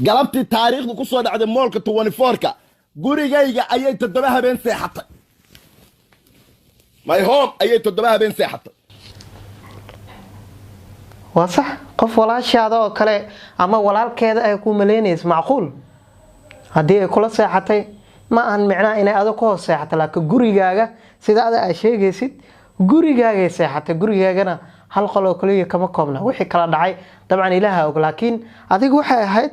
galabtii taariikhdu ku soo dhacday moolka 24ka gurigayga ayay 7 habeen seexatay my home ayay 7 habeen seexatay وصح قف ولا شيء كله أما ولا كذا يكون ملينيس معقول هذه كل صحتي ما أن معناه إن هذا كل صحة لكن جوري جاجا سيدا هذا أشياء جسد جوري جاجا صحة جوري جاجنا هل قالوا كلية كم قمنا وحي كلا دعي طبعا إلها ولكن هذه وحي هاد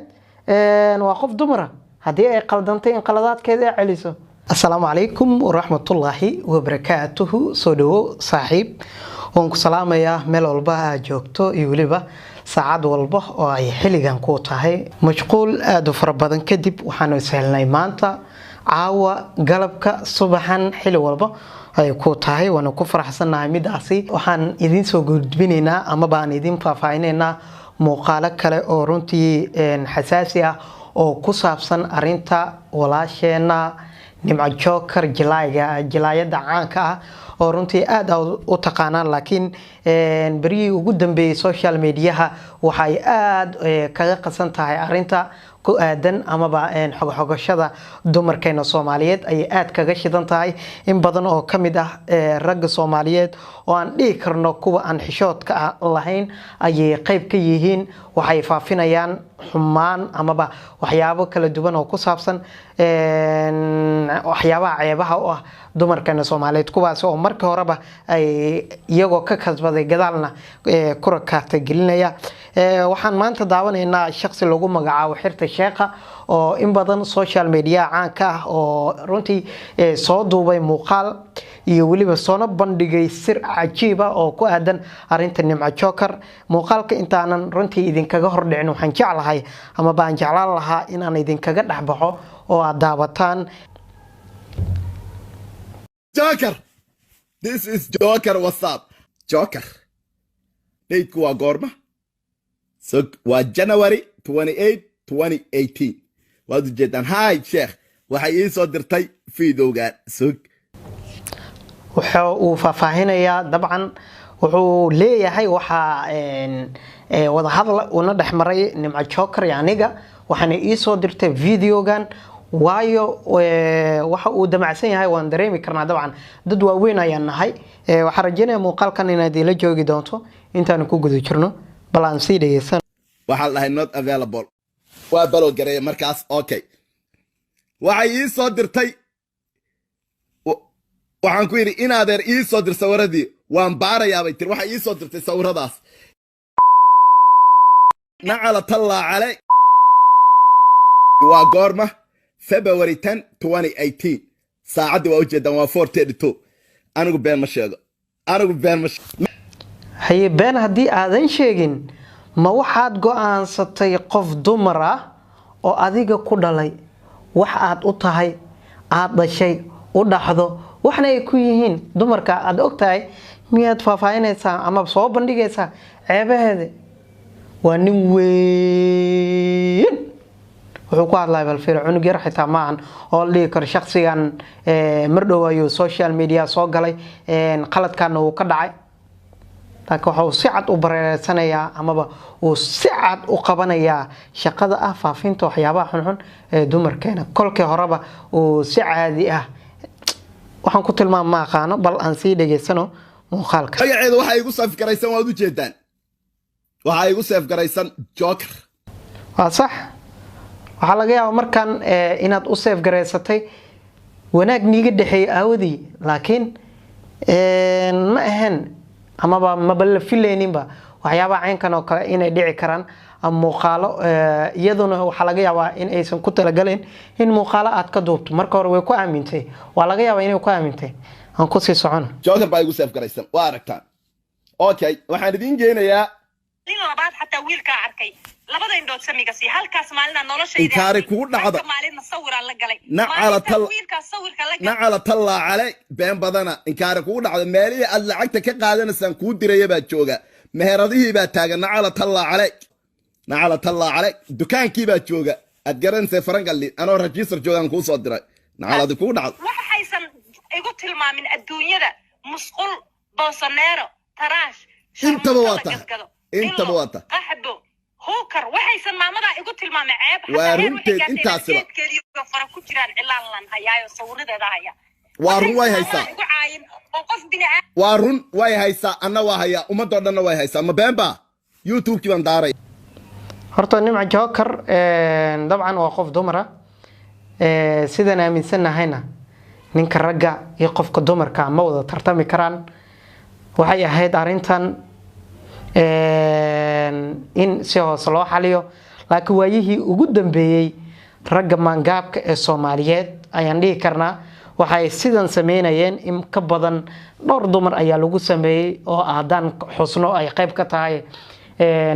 نوقف دمرة هذه قلدنتين قلادات كذا عليسو السلام عليكم ورحمة الله وبركاته صدو صاحب وانكو سلام يا ميل والبا جوكتو يوليبا ساعد والبا وأي حلقان كوتاهي مشغول آدو فربادن كدب وحانو سهلناي مانتا عاوة قلبك صبحان حلو والبا أي كوتاهي وانو كفر حسنا ميداسي وحان إذين سو قدبينينا أما بان إذين فافاينينا muuqaalo kale oo runtii xasaasi ah oo ku saabsan arinta walaasheena Nimco Joker jilaayada caanka ah oo runtii aad u taqaanaan laakiin bari ugu dambeeyay social media waxay aad kaga qasan tahay arinta ku aadan ama ba xogxogashada dumarkeena Soomaaliyeed ay aad kaga shidan tahay in badan oo kamid ah rag Soomaaliyeed oo aan dhigi karno kuwa aan xishoodka lahayn ay qayb ka yihiin waxay faafinayaan xumaan ama ba waxyaabo kala duwan oo ku saabsan waxyaabaha ceebaha oo ah dumarkeena Soomaaliyeed kuwaas oo markii horeba ay iyagoo ka kasbaday gadaalna ku rakaatay gelinaya waxaan maanta daawanaynaa shakhsi lagu magacaabo xirta sheekha oo in badan social media caanka ah oo runtii soo duubay muuqaal iyo waliba soo bandhigay sir cajiib ah oo ku aadan arinta Nimco Joker muuqaalka intaanan runtii idin kaga hordhicin waxaan jeclahay ama baan jeclaan lahaa in aan idin kaga dhaxbaxo oo aad daawataan Joker this is Joker what's up Joker date waa goorma so waa January 28 2018 waad jeedaan hi sheekh waxay ii soo dirtay fiidowga sug wuxuu faahfaahinayaa dabcan wuxuu leeyahay waxa wada hadal una dhaxmaray Nimco Joker yaaniga waxana ii soo dirtay videogan waayo waxa uu damacsan yahay waan dareemi karnaa dabcan dad waaweyn ayaan nahay waxa rajaynayaa muuqaalkan inaad ila joogi doonto intaan ku guda jirno balan sii dhageysan waxa la not available waa balo garay markaas okay waxay ii soo dirtay waxaan ku yiri in adeer ii soo dir sawiradii waan baarayaa bay tir waxa ii soo dirtay sawiradaas nacala tallaa calay waa goorma February 10 2018 saacadii waa u jeedaan waa 4:32 anigu been ma sheego haye been hadii aadan sheegin ma waxaad go'aansatay qof dumar ah oo adiga ku dhalay wax aad u tahay aad dhashay u dhaxdo waxna ay ku yihiin dumarka aad ogtahay miyaad faafaynaysaa ama soo bandhigaysaa ceebaheeda waa nin weyn wuxuu ku hadlay bal fircoon yar xitaa maahan oo la kar shakhsigan mardhow ayuu social media soo galay qaladkan uu ka dhacay laakiin wuxuu si cad u bareersanayaa ama uu si cad u qabanayaa shaqada ah faafinta waxyaabaha xunxun ee dumarkeena kolkii horeba uu si caadi ah waxaan ku tilmaam aqaano bal aan sii dhageysano muuqaalka magaceedu waxa igu saf garaysan waad u jeedaan waxa igu saf garaysan Joker waa sax waxa laga yaabaa markan inaad u saf garaysatay wanaag niga dhaxay aawadi laakiin ma ahan ama ma bal filayninba waxyaabaha caynkan oo kale inay dhici karaan ama muuqaalo iyaduna waxa laga yaabaa in aysan ku talagalin in muuqaalo aad ka duubto marka hore way ku aamintay waa laga yaabaa inay ku aamintay aan ku sii socono Joker baa igu saf garaysan waa aragtaan okay waxaan idin geenayaa in labaad xataa wiilka arkay labada indhood samiga si halkaas maalina noloshayda inkaari kugu dhacda maalina sawiraan la galay nacala tallaa calay been badana inkaari kugu dhacda meelihii aad lacagta ka qaadanaysaan kuu diraya baa jooga meheradihii baa taagan nacala tallaa calay dukaankii baa jooga aad garanaysaa farangalli anoo register joogaan kuu soo diray nacaladi kugu dhacda waxaysan igu tilmaamin adduunyada musqul boosaneero taraash intaba wata qaxbo hookar waxaysan maamada igu tilmaamay ceeb waa runteed intaasba keeliyo fara ku jiraan cilaan lan hayaayo sawiradeeda haya waa run way haysaa igu caayin oo qof bini waa run way haysaa anna waa hayaa ummadoo dhanna way haysaa ma been baa youtube-kii baan daaray horta nimca joker dabcan waa qof dumara sidaan aaminsannahayna ninka ragga iyo qofka dumarka ma wada tartami karaan waxay ahayd arrintan in si hoose loo xaliyo laakiin waayihii ugu dambeeyey ragga maangaabka ee Soomaaliyeed ayaan dhihi karnaa waxay sidan sameynayeen in ka badan dhowr dumar ayaa lagu sameeyay oo aadaan xusno ay qayb ka tahay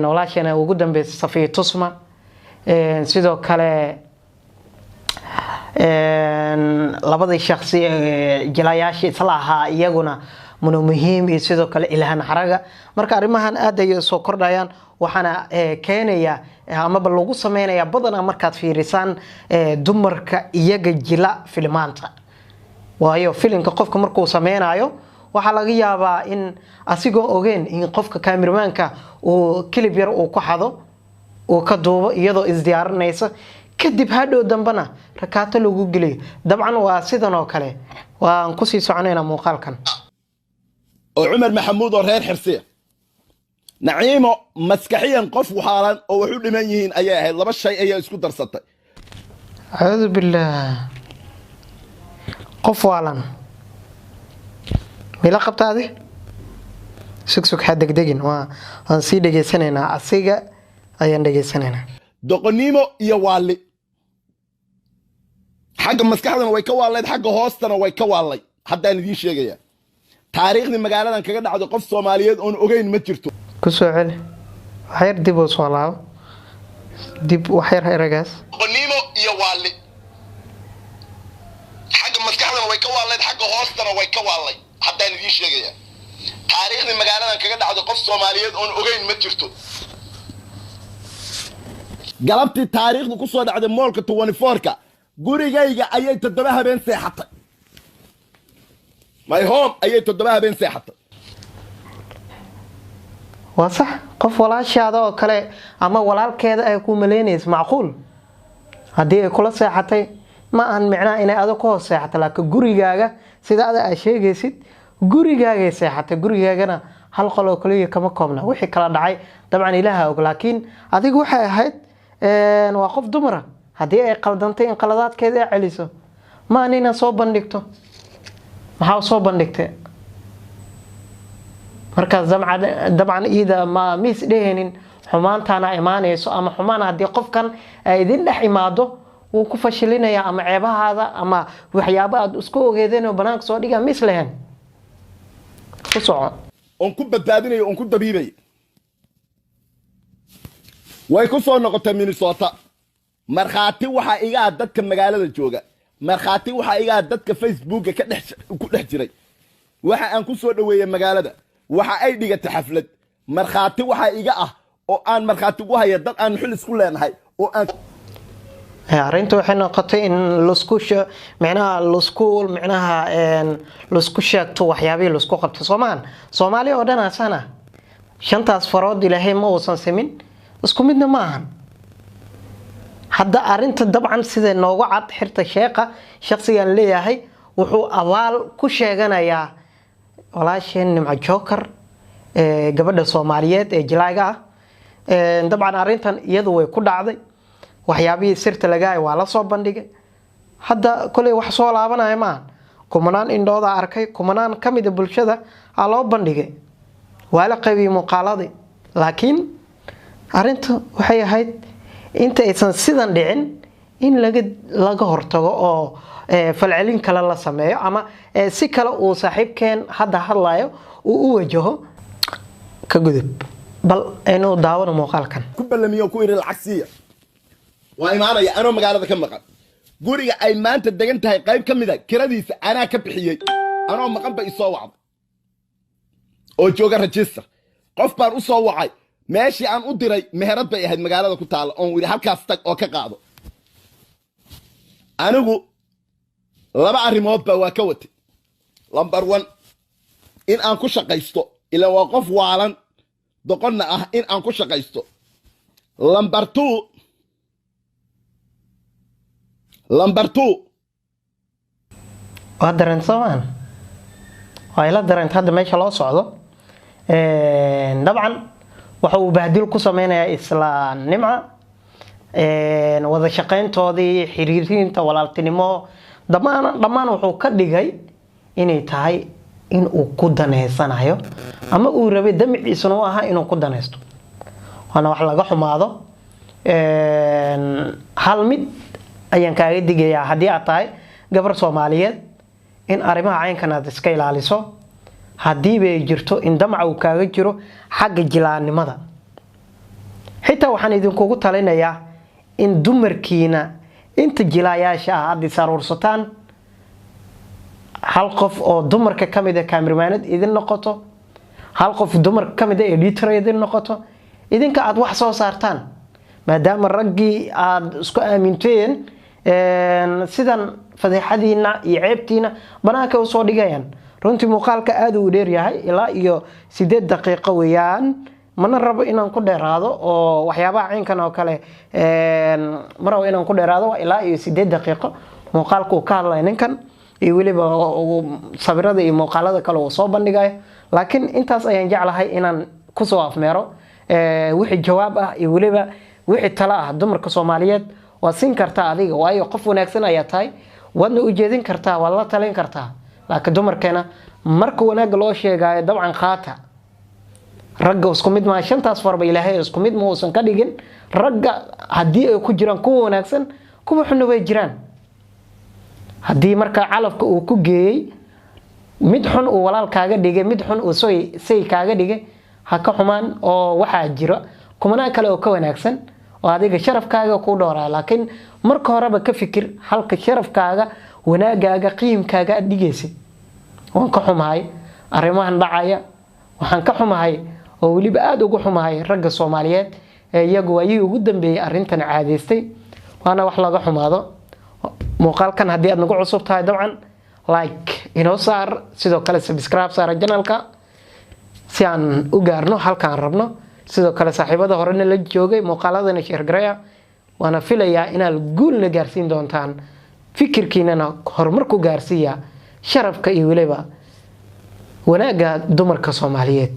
walaashana ugu dambeysay Safiya Tusma sidoo kale labadii shakhsi jilayaashii isla ahaa iyaguna muhiim iyo sidoo kale ilaahan xaraga marka arimahan aad ay soo kordhayaan waxana keenaya ama lagu sameeynaya badan markaad fiirisaan dumarka iyaga jila filmaanta waayo filimka qofka markuu sameynayo waxa laga yaabaa in asigoo ogeen in qofka cameramanka uu clip yar uu ku xado oo ka duubo iyadoo isdiyaarinaysa kadib hadhow dambana rakaato lagu geliyo dabcan waa sidan oo kale waan ku sii soconaynaa muuqaalkan oo Umar Maxamuud oo reer xirsiya naciimo maskaxiyan qof waxaalan oo wuxuu dhiman yihiin ayay ahayd laba shay ayaa isku darsatay a'uudu billah qof waalan mila qabtaade sug degdegin waan sii dhageysanaynaa asiga ayaan dhageysanaynaa doqonnimo iyo waali xagga maskaxdana way ka waaleed xagga hoostana way ka waalay haddaan idiin sheegaya taariikhdii magaaladan kaga dhacday qof Soomaaliyeed oo ogeyn ma jirto ku soo celi waxyar dib u soo laabo dib waxyar eragaas doqonnimo iyo waali xagga maskaxdana way ka waaleed xagga hoostana way ka waalay haddaan idiin sheegaya taariikhdii magaaladan kaga dhacday qof Soomaaliyeed oo ogeyn ma jirto galabtii taariikhdu ku soo dhacday moolka 24ka gurigayga ayay 7 habeen seexatay my home ayay 7 habeen seexatay waa sax qof walaashaada oo kale ama walaalkeeda ay ku maleynayso macquul hadii ay kula seexatay ma aan micnaa inay aad ku hoos seexato laakiin gurigaaga sida aad sheegaysid gurigaaga seexatay gurigaagana hal qol oo kaliya kama koobna wixii kala dhacay dabcan ilaaha og laakiin adigu waxay ahayd waa qof dumar hadii ay qaldantay in qaladaadkeeda ay celiso ma anina soo bandhigto maxaa soo bandhigtay markaas dabcan ida ma mis dheheenin xumaantana imaanayso ama xumaan hadii qofkan ay idin dhex imaado uu ku fashilinaya ama ceebahaada ama waxyaabo aad isku ogeedeen oo banaanka soo dhiga mis lehen ku soco on ku badbaadinayo on ku dabiibay way ku soo noqotay Minnesota marxaati waxa iga dadka magaalada jooga marxaati waxa iga dadka Facebook ka dhex jiray waxa aan ku soo dhaweeyay magaalada waxa ay dhigatay xaflad marxaati waxa iga oo aan marxaati ugu haya dad aan xil isku leenahay oo aan arintu waxay noqotay in luskusha macnaha lusku sheegto waxyaabaha lusku qabto Soomaaliya oo dhan asana shantaas farood ilaahay ma uusan samin isku midna ma ahan hadda arinta dabcan sida nooga cad xirta sheeqa shakhsiyan leeyahay wuxuu abaal ku sheeganayaa walaasheen nimca joker gabadha Soomaaliyeed ee jilaaga dabcan arintan iyadu way ku dhacday waxyaabihii sirta laga waa la soo bandhigay hadda kulay wax soo laabanaya ma kumanaan indhooda arkay kumanaan kamid bulshada aa loo bandhigay waa la qaybiyay muuqaaladii laakiin arintu waxay ahayd inta aysan sidan dhicin in laga hortago oo falcelin kale la sameeyo ama si kale uu saaxiibkeen hadda hadlayo uu u wajaho ka gudub bal inuu daawado muuqaalkan ku balamiyo ku iri lacagsiya waa imaanaya anoo magaalada ka maqan guriga ay maanta degan tahay qayb kamida kiradiisa anaa ka bixiyay anoo maqan ba isoo wacday oo jooga register qof baan u soo wacay meeshii aan u diray meherad bay ahayd magaalada ku taal oo wili halkaas tag oo ka qaado anigu laba arrimood ba waa ka watay number 1 in aan ku shaqaysto ila waa qof waalan doqonna in aan ku shaqaysto Number two. waa dareen soomaan waa ila dareent hadda meesha loo socdo dabcan waxa uu bahdil ku sameynayaa isla nimca wada shaqayntoodii xiriirinta walaaltinimo dhammaan wuxuu ka dhigay inay tahay in uu ku daneysanayo ama uu rabay damiciisuna u ahaa inuu ku daneysto waana wax laga xumaado hal mid ayaan kaaga digayaa haddii aad tahay gabar Soomaaliyeed in arrimaha caynkan aad iska ilaaliso haddii bay jirto in damac uu kaaga jiro xagga jilaanimada xitaa waxaan idinkugu talinayaa in dumarkiina inta jilaayaasha ah aad isaruursataan hal qof oo dumarka kamid ah cameramanad idin noqoto hal qof dumarka kamid ah editor idin noqoto idinka aad wax soo saartaan maadaama raggii aad isku aaminteen sidan fadeexadiina iyo ceebtiina banaanka u soo dhigayaan runtii muuqaalka aad uu dheer yahay ilaa iyo 8 daqiiqo weeyaan mana rabo inaan ku dheeraado oo waxyaabaha caynkan oo kale maro inaan ku dheeraado ilaa iyo 8 daqiiqo muuqaalku ka hadlay ninkan iyo waliba sawirada iyo muuqaalada kale oo soo bandhigayo laakiin intaas ayaan jeclahay inaan ku soo afmeero wixii jawaab ah iyo waliba wixii tala ah dumarka Soomaaliyeed waa siin kartaa adiga waayo qof wanaagsan ayaa tahay wadna u jeedin kartaa wala talin kartaa laakiin dumarkeena marka wanaag loo sheegayo dabcan qaata ragga isku mid ma shantaas farba Ilaahay isku mid ma uusan ka dhigin ragga hadii ay ku jiraan kuwa wanaagsan kuwa xun way jiraan hadii marka calafka uu ku geeyay mid xun uu walaalkaaga dhigay mid xun uu say kaaga dhigay ha ka xumaan oo waxa jira kumana kale oo ka wanaagsan oo adiga sharafkaaga ku dhooraa laakiin marka horeba ka fikir halka sharafkaaga wanaagaaga qiimkaaga dhigaysid waan ka xumahay arrimahan dhacaya waxaan ka xumahay oo waliba aad ugu xumahay ragga Soomaaliyeed iyagu way ugu dambeeyay arrintan caadaystay waana wax laga xumaado muuqaalkan hadii aad nagu cusub tahay dabcan like inoo saar sidoo kale subscribe saar channelka si aan u gaarno halkaan rabno sidoo kale saaxiibada horena la joogay muuqaaladana share gareeya waana filayaa inaad guulna gaarsiin doontaan fikirkiinana horumar ku gaarsiiya sharafka iyo waliba wanaaga dumarka Soomaaliyeed